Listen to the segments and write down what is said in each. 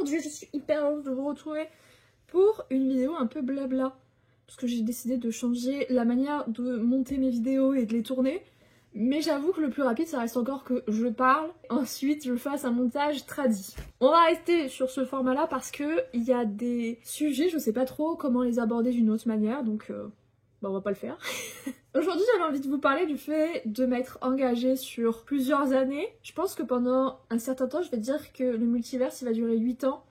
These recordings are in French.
aujourd'hui je suis hyper heureuse de vous retrouver pour une vidéo un peu blabla. Parce que j'ai décidé de changer la manière de monter mes vidéos et de les tourner. Mais j'avoue que le plus rapide ça reste encore que je parle, ensuite je fasse un montage tradi. On va rester sur ce format là parce que il y a des sujets, je sais pas trop comment les aborder d'une autre manière, donc bah on va pas le faire. Aujourd'hui j'avais envie de vous parler du fait de m'être engagée sur plusieurs années. Je pense que pendant un certain temps je vais dire que le multiverse il va durer 8 ans.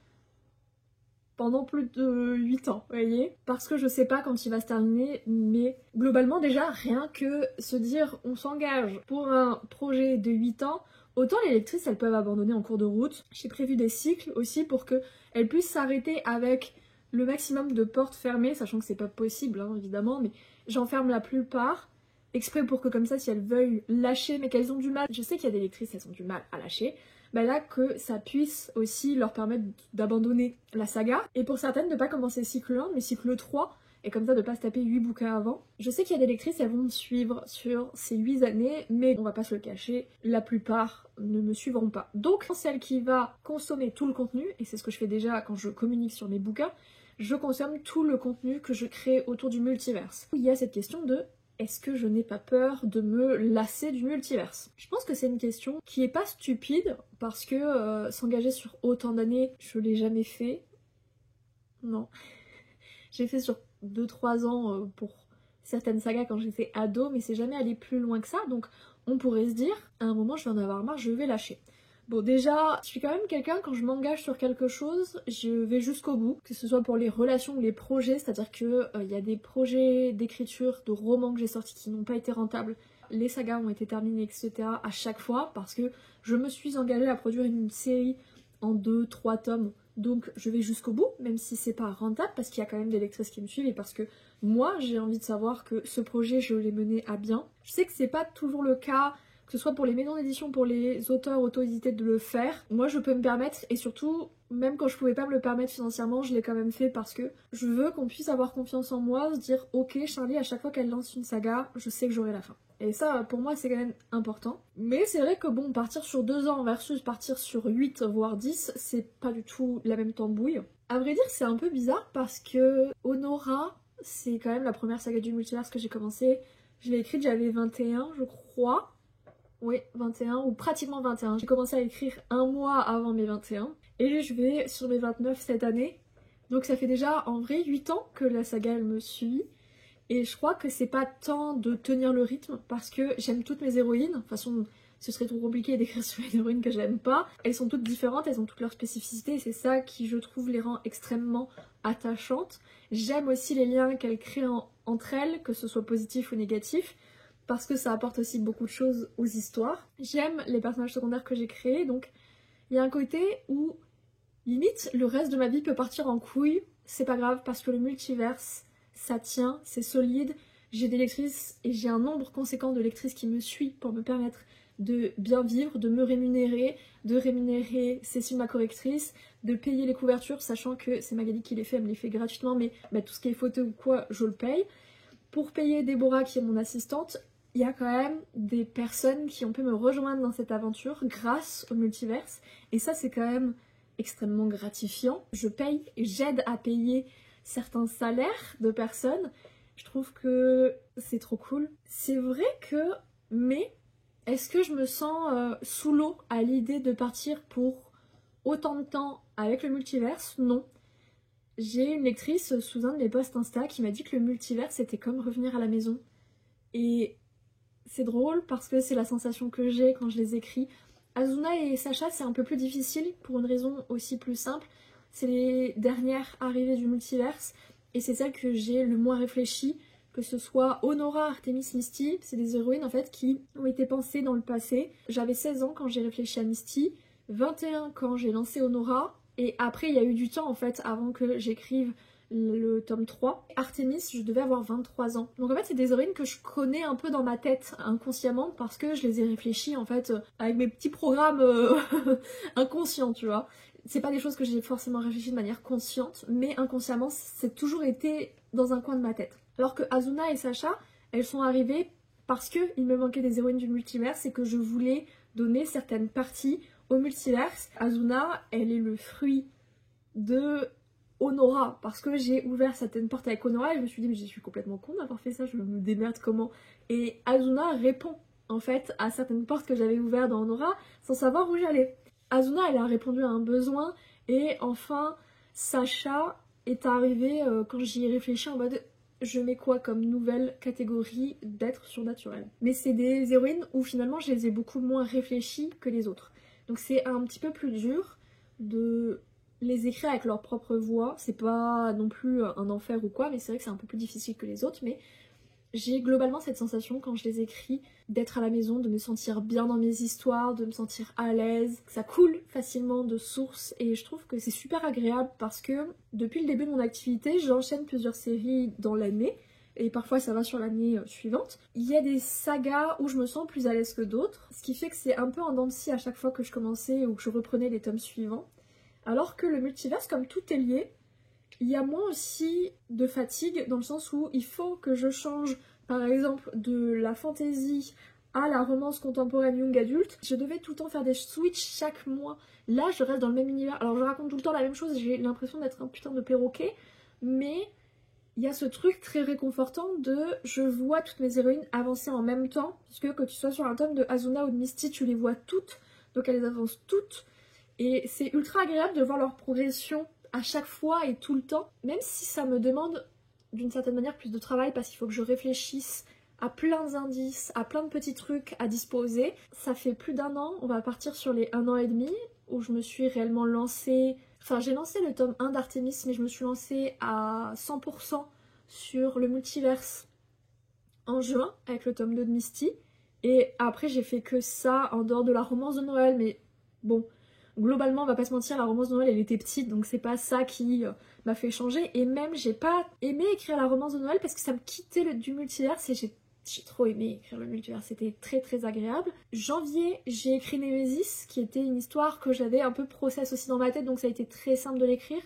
Pendant plus de 8 ans, vous voyez. Parce que je sais pas quand il va se terminer, mais globalement déjà, rien que se dire on s'engage pour un projet de 8 ans, autant les lectrices elles peuvent abandonner en cours de route. J'ai prévu des cycles aussi pour qu'elles puissent s'arrêter avec le maximum de portes fermées, sachant que c'est pas possible hein, évidemment, mais j'en ferme la plupart, exprès pour que comme ça si elles veulent lâcher mais qu'elles ont du mal, je sais qu'il y a des lectrices elles ont du mal à lâcher, bah là que ça puisse aussi leur permettre d'abandonner la saga, et pour certaines de pas commencer cycle 1 mais cycle 3, et comme ça de pas se taper 8 bouquins avant. Je sais qu'il y a des lectrices, elles vont me suivre sur ces 8 années, mais on va pas se le cacher, la plupart ne me suivront pas. Donc celle qui va consommer tout le contenu, et c'est ce que je fais déjà quand je communique sur mes bouquins, je consomme tout le contenu que je crée autour du multiverse. Il y a cette question de est-ce que je n'ai pas peur de me lasser du multiverse? Je pense que c'est une question qui est pas stupide, parce que s'engager sur autant d'années, je l'ai jamais fait. Non. J'ai fait sur 2-3 ans pour certaines sagas quand j'étais ado, mais c'est jamais allé plus loin que ça, donc on pourrait se dire, à un moment je vais en avoir marre, je vais lâcher. Bon déjà, je suis quand même quelqu'un, quand je m'engage sur quelque chose, je vais jusqu'au bout, que ce soit pour les relations ou les projets, c'est-à-dire que y a des projets d'écriture, de romans que j'ai sortis qui n'ont pas été rentables, les sagas ont été terminées, etc. à chaque fois, parce que je me suis engagée à produire une série en 2-3 tomes, donc je vais jusqu'au bout, même si c'est pas rentable, parce qu'il y a quand même des lectrices qui me suivent, et parce que moi j'ai envie de savoir que ce projet je l'ai mené à bien. Je sais que c'est pas toujours le cas, que ce soit pour les maisons d'édition, pour les auteurs auto-édités de le faire. Moi je peux me permettre, et surtout, même quand je pouvais pas me le permettre financièrement, je l'ai quand même fait parce que je veux qu'on puisse avoir confiance en moi, se dire ok Charlie, à chaque fois qu'elle lance une saga, je sais que j'aurai la fin. Et ça pour moi c'est quand même important. Mais c'est vrai que bon, partir sur 2 ans versus partir sur 8 voire 10, c'est pas du tout la même tambouille. À vrai dire c'est un peu bizarre parce que Honora, c'est quand même la première saga du multiverse que j'ai commencé. Je l'ai écrite, j'avais 21 je crois. Oui, 21 ou pratiquement 21. J'ai commencé à écrire un mois avant mes 21 et je vais sur mes 29 cette année. Donc ça fait déjà en vrai 8 ans que la saga elle me suit. Et je crois que c'est pas tant de tenir le rythme parce que j'aime toutes mes héroïnes. De toute façon, ce serait trop compliqué d'écrire sur une héroïne que j'aime pas. Elles sont toutes différentes, elles ont toutes leurs spécificités et c'est ça qui je trouve les rend extrêmement attachantes. J'aime aussi les liens qu'elles créent entre elles, que ce soit positif ou négatif, parce que ça apporte aussi beaucoup de choses aux histoires. J'aime les personnages secondaires que j'ai créés, donc il y a un côté où limite le reste de ma vie peut partir en couille, c'est pas grave parce que le multiverse ça tient, c'est solide, j'ai des lectrices et j'ai un nombre conséquent de lectrices qui me suivent pour me permettre de bien vivre, de me rémunérer, de rémunérer Cécile ma correctrice, de payer les couvertures, sachant que c'est Magali qui les fait, elle me les fait gratuitement, mais bah, tout ce qui est photo ou quoi, je le paye. Pour payer Déborah qui est mon assistante, il y a quand même des personnes qui ont pu me rejoindre dans cette aventure grâce au multiverse, et ça c'est quand même extrêmement gratifiant. Je paye et j'aide à payer certains salaires de personnes, je trouve que c'est trop cool. C'est vrai que, mais est-ce que je me sens sous l'eau à l'idée de partir pour autant de temps avec le multiverse? Non. J'ai une lectrice sous un de mes posts Insta qui m'a dit que le multiverse c'était comme revenir à la maison. Et c'est drôle parce que c'est la sensation que j'ai quand je les écris. Azuna et Sacha c'est un peu plus difficile pour une raison aussi plus simple. C'est les dernières arrivées du multiverse et c'est celles que j'ai le moins réfléchi, que ce soit Honora, Artemis, Misty, c'est des héroïnes en fait qui ont été pensées dans le passé. J'avais 16 ans quand j'ai réfléchi à Misty, 21 quand j'ai lancé Honora, et après il y a eu du temps en fait avant que j'écrive le tome 3. Artemis, je devais avoir 23 ans. Donc en fait c'est des héroïnes que je connais un peu dans ma tête inconsciemment parce que je les ai réfléchies en fait avec mes petits programmes inconscients, tu vois. C'est pas des choses que j'ai forcément réfléchi de manière consciente, mais inconsciemment c'est toujours été dans un coin de ma tête. Alors que Azuna et Sacha, elles sont arrivées parce qu'il me manquait des héroïnes du multiverse et que je voulais donner certaines parties au multiverse. Azuna, elle est le fruit de Honora, parce que j'ai ouvert certaines portes avec Honora et je me suis dit mais je suis complètement con d'avoir fait ça, je me démerde comment. Et Azuna répond en fait à certaines portes que j'avais ouvertes dans Honora sans savoir où j'allais. Azuna elle a répondu à un besoin et enfin Sacha est arrivé quand j'y ai réfléchi en mode je mets quoi comme nouvelle catégorie d'être surnaturel. Mais c'est des héroïnes où finalement je les ai beaucoup moins réfléchies que les autres. Donc c'est un petit peu plus dur de les écrire avec leur propre voix. C'est pas non plus un enfer ou quoi, mais c'est vrai que c'est un peu plus difficile que les autres. Mais j'ai globalement cette sensation quand je les écris d'être à la maison, de me sentir bien dans mes histoires, de me sentir à l'aise. Ça coule facilement de source et je trouve que c'est super agréable parce que depuis le début de mon activité, j'enchaîne plusieurs séries dans l'année et parfois ça va sur l'année suivante. Il y a des sagas où je me sens plus à l'aise que d'autres, ce qui fait que c'est un peu en dents de scie à chaque fois que je commençais ou que je reprenais les tomes suivants. Alors que le multiverse, comme tout est lié, il y a moins aussi de fatigue dans le sens où il faut que je change par exemple de la fantasy à la romance contemporaine young adulte. Je devais tout le temps faire des switches chaque mois. Là je reste dans le même univers. Alors je raconte tout le temps la même chose, j'ai l'impression d'être un putain de perroquet, mais il y a ce truc très réconfortant de je vois toutes mes héroïnes avancer en même temps, puisque que tu sois sur un tome de Azuna ou de Misty, tu les vois toutes, donc elles avancent toutes. Et c'est ultra agréable de voir leur progression à chaque fois et tout le temps, même si ça me demande d'une certaine manière plus de travail parce qu'il faut que je réfléchisse à plein d'indices, à plein de petits trucs à disposer. Ça fait plus d'1 an, on va partir sur les 1 an et demi, où je me suis réellement lancée... Enfin, j'ai lancé le tome 1 d'Artemis, mais je me suis lancée à 100% sur le multiverse en juin, avec le tome 2 de Misty. Et après, j'ai fait que ça en dehors de la romance de Noël, mais bon... Globalement, on va pas se mentir, la romance de Noël elle était petite donc c'est pas ça qui m'a fait changer. Et même j'ai pas aimé écrire la romance de Noël parce que ça me quittait du multiverse et j'ai trop aimé écrire le multiverse, c'était très très agréable. Janvier, j'ai écrit Nemesis qui était une histoire que j'avais un peu process aussi dans ma tête donc ça a été très simple de l'écrire.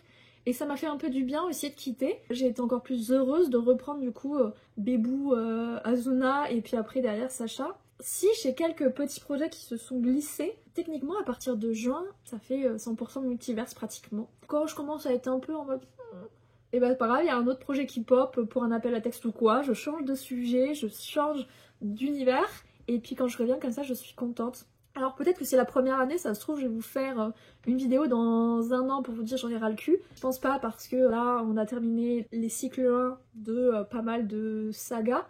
Et ça m'a fait un peu du bien aussi de quitter. J'ai été encore plus heureuse de reprendre du coup Bébou, Azuna et puis après derrière Sacha. Si j'ai quelques petits projets qui se sont glissés, techniquement à partir de juin, ça fait 100% de multiverse pratiquement. Quand je commence à être un peu en mode... Et bah pas grave, il y a un autre projet qui pop pour un appel à texte ou quoi, je change de sujet, je change d'univers, et puis quand je reviens comme ça, je suis contente. Alors peut-être que c'est la première année, ça se trouve je vais vous faire une vidéo dans 1 an pour vous dire j'en ai ras le cul. Je pense pas parce que là on a terminé les cycles 1 de pas mal de sagas.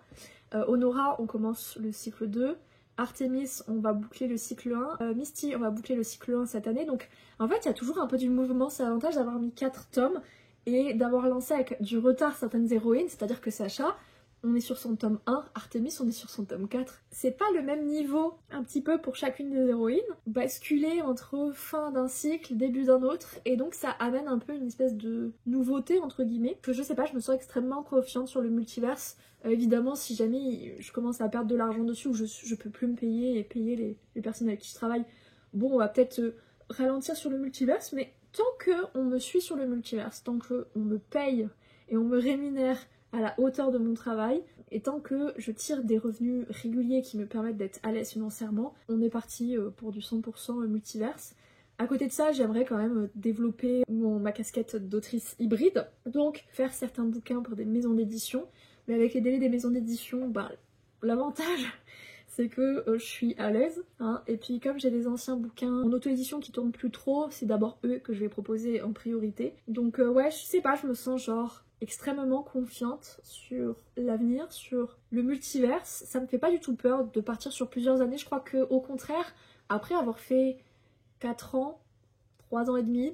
Honora on commence le cycle 2, Artemis on va boucler le cycle 1, Misty on va boucler le cycle 1 cette année. Donc en fait il y a toujours un peu du mouvement, c'est l'avantage d'avoir mis 4 tomes et d'avoir lancé avec du retard certaines héroïnes, c'est-à-dire que Sacha, on est sur son tome 1, Artemis on est sur son tome 4. C'est pas le même niveau un petit peu pour chacune des héroïnes, basculer entre fin d'un cycle, début d'un autre, et donc ça amène un peu une espèce de nouveauté entre guillemets, que je sais pas, je me sens extrêmement confiante sur le multiverse. Évidemment si jamais je commence à perdre de l'argent dessus ou je peux plus me payer et payer les personnes avec qui je travaille, bon on va peut-être ralentir sur le multiverse, mais tant qu'on me suit sur le multiverse, tant qu'on me paye et on me rémunère à la hauteur de mon travail, et tant que je tire des revenus réguliers qui me permettent d'être à l'aise financièrement, on est parti pour du 100% multiverse. À côté de ça, j'aimerais quand même développer ma casquette d'autrice hybride, donc faire certains bouquins pour des maisons d'édition, mais avec les délais des maisons d'édition, bah, l'avantage c'est que je suis à l'aise, hein. Et puis comme j'ai des anciens bouquins en auto-édition qui tournent plus trop, c'est d'abord eux que je vais proposer en priorité. Donc ouais, je sais pas, je me sens genre extrêmement confiante sur l'avenir, sur le multiverse. Ça me fait pas du tout peur de partir sur plusieurs années. Je crois que au contraire, après avoir fait 4 ans, 3 ans et demi,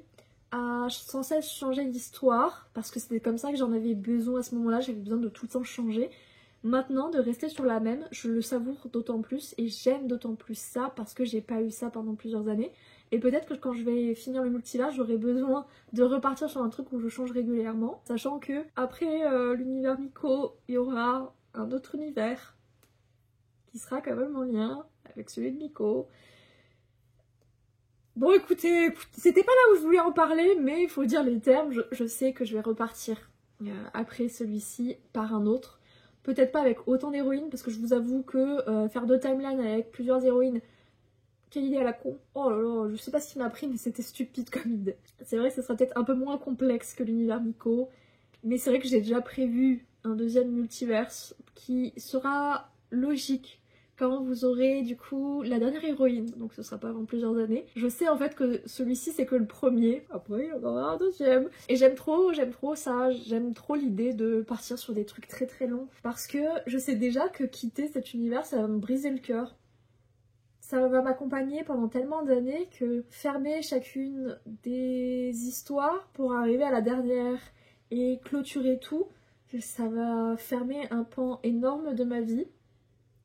à sans cesse changer d'histoire, parce que c'était comme ça que j'en avais besoin à ce moment-là, j'avais besoin de tout le temps changer. Maintenant, de rester sur la même, je le savoure d'autant plus et j'aime d'autant plus ça parce que j'ai pas eu ça pendant plusieurs années. Et peut-être que quand je vais finir le multiverse, j'aurai besoin de repartir sur un truc où je change régulièrement, sachant que après l'univers Miko, il y aura un autre univers qui sera quand même en lien avec celui de Miko. Bon écoutez, c'était pas là où je voulais en parler, mais il faut dire les termes, je sais que je vais repartir après celui-ci par un autre. Peut-être pas avec autant d'héroïnes, parce que je vous avoue que faire 2 timelines avec plusieurs héroïnes, Quelle idée à la con. Oh là là, je sais pas ce qui m'a pris, mais c'était stupide comme idée. C'est vrai que ce sera peut-être un peu moins complexe que l'univers Miko, mais c'est vrai que j'ai déjà prévu un deuxième multiverse qui sera logique quand vous aurez du coup la dernière héroïne, donc ce sera pas avant plusieurs années. Je sais en fait que celui-ci c'est que le premier, après il y en aura un deuxième. Et j'aime trop ça, j'aime trop l'idée de partir sur des trucs très très longs, parce que je sais déjà que quitter cet univers ça va me briser le cœur. Ça va m'accompagner pendant tellement d'années que fermer chacune des histoires pour arriver à la dernière et clôturer tout, ça va fermer un pan énorme de ma vie.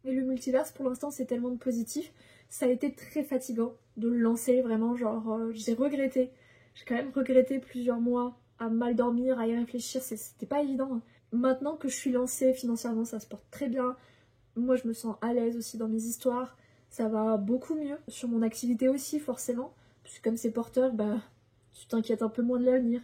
Et le multiverse pour l'instant c'est tellement de positif, ça a été très fatigant de le lancer vraiment, genre j'ai regretté. J'ai quand même regretté plusieurs mois à mal dormir, à y réfléchir, c'était pas évident. Maintenant que je suis lancée financièrement ça se porte très bien, moi je me sens à l'aise aussi dans mes histoires, ça va beaucoup mieux. Sur mon activité aussi forcément, puisque comme c'est porteur, bah tu t'inquiètes un peu moins de l'avenir.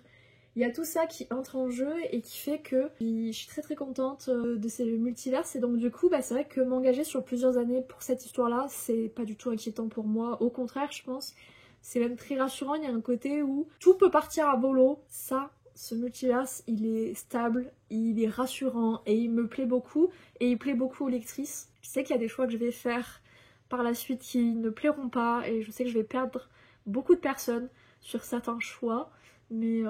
Il y a tout ça qui entre en jeu et qui fait que je suis très très contente de ces multiverses, et donc du coup bah, c'est vrai que m'engager sur plusieurs années pour cette histoire-là, c'est pas du tout inquiétant pour moi, au contraire je pense, c'est même très rassurant. Il y a un côté où tout peut partir à volo, ça, ce multiverse il est stable, il est rassurant et il me plaît beaucoup, et il plaît beaucoup aux lectrices. Je sais qu'il y a des choix que je vais faire par la suite qui ne plairont pas, et je sais que je vais perdre beaucoup de personnes sur certains choix, mais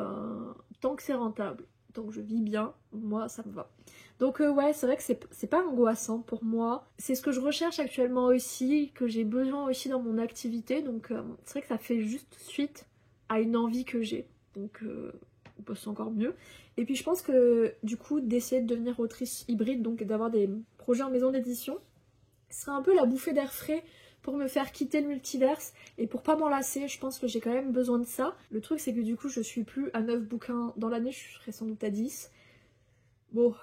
tant que c'est rentable, tant que je vis bien, moi ça me va. Donc ouais, c'est vrai que c'est pas angoissant pour moi, c'est ce que je recherche actuellement aussi, que j'ai besoin aussi dans mon activité, donc c'est vrai que ça fait juste suite à une envie que j'ai, donc bah, c'est encore mieux. Et puis je pense que du coup d'essayer de devenir autrice hybride, donc d'avoir des projets en maison d'édition, ce serait un peu la bouffée d'air frais pour me faire quitter le multiverse et pour pas m'enlacer. Je pense que j'ai quand même besoin de ça. Le truc c'est que du coup je suis plus à 9 bouquins dans l'année, je serai sans doute à 10. Bon,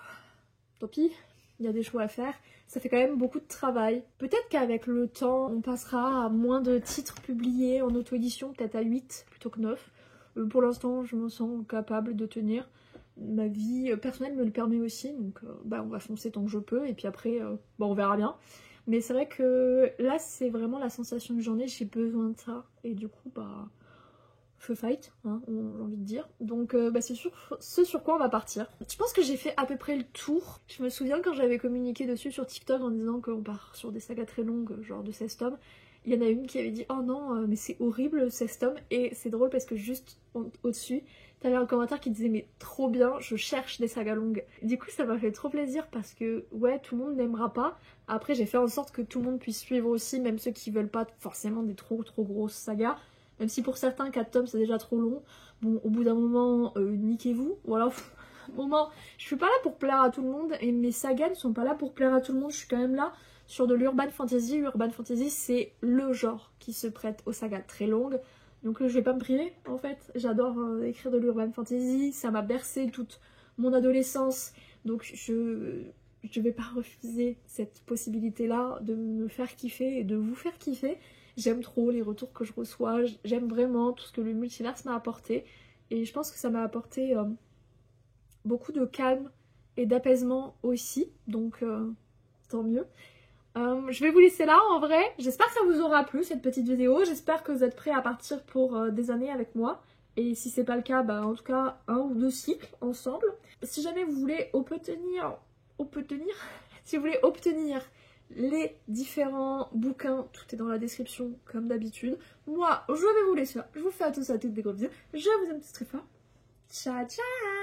tant pis, il y a des choix à faire. Ça fait quand même beaucoup de travail. Peut-être qu'avec le temps on passera à moins de titres publiés en auto-édition, peut-être à 8 plutôt que 9. Pour l'instant je me sens capable de tenir. Ma vie personnelle me le permet aussi, donc bah, on va foncer tant que je peux et puis après bah, on verra bien. Mais c'est vrai que là, c'est vraiment la sensation que j'en ai, j'ai besoin de ça. Et du coup, bah, feu fight, hein, j'ai envie de dire. Donc bah, c'est ce sur quoi on va partir. Je pense que j'ai fait à peu près le tour. Je me souviens quand j'avais communiqué dessus sur TikTok en disant qu'on part sur des sagas très longues, genre de 16 tomes. Il y en a une qui avait dit « Oh non, mais c'est horrible 16 tomes ». Et c'est drôle parce que juste au-dessus, t'avais un commentaire qui disait « Mais trop bien, je cherche des sagas longues ». Du coup ça m'a fait trop plaisir parce que ouais, tout le monde n'aimera pas. Après j'ai fait en sorte que tout le monde puisse suivre aussi, même ceux qui veulent pas forcément des trop grosses sagas. Même si pour certains 4 tomes c'est déjà trop long. Bon, au bout d'un moment, niquez-vous. Voilà, moment, je suis pas là pour plaire à tout le monde et mes sagas ne sont pas là pour plaire à tout le monde. Je suis quand même là sur de l'urban fantasy. Urban fantasy c'est le genre qui se prête aux sagas très longues. Donc je vais pas me priver en fait. J'adore écrire de l'urban fantasy. Ça m'a bercé toute mon adolescence. Donc je vais pas refuser cette possibilité là de me faire kiffer et de vous faire kiffer. J'aime trop les retours que je reçois, j'aime vraiment tout ce que le multiverse m'a apporté. Et je pense que ça m'a apporté beaucoup de calme et d'apaisement aussi, donc tant mieux. Je vais vous laisser là en vrai, j'espère que ça vous aura plu cette petite vidéo, j'espère que vous êtes prêts à partir pour des années avec moi. Et si c'est pas le cas, bah en tout cas 1 ou 2 cycles ensemble. Si jamais vous voulez si vous voulez obtenir les différents bouquins, tout est dans la description comme d'habitude. Moi, je vais vous laisser là. Je vous fais à tous des gros bisous. Je vous aime tous très fort. Ciao, ciao!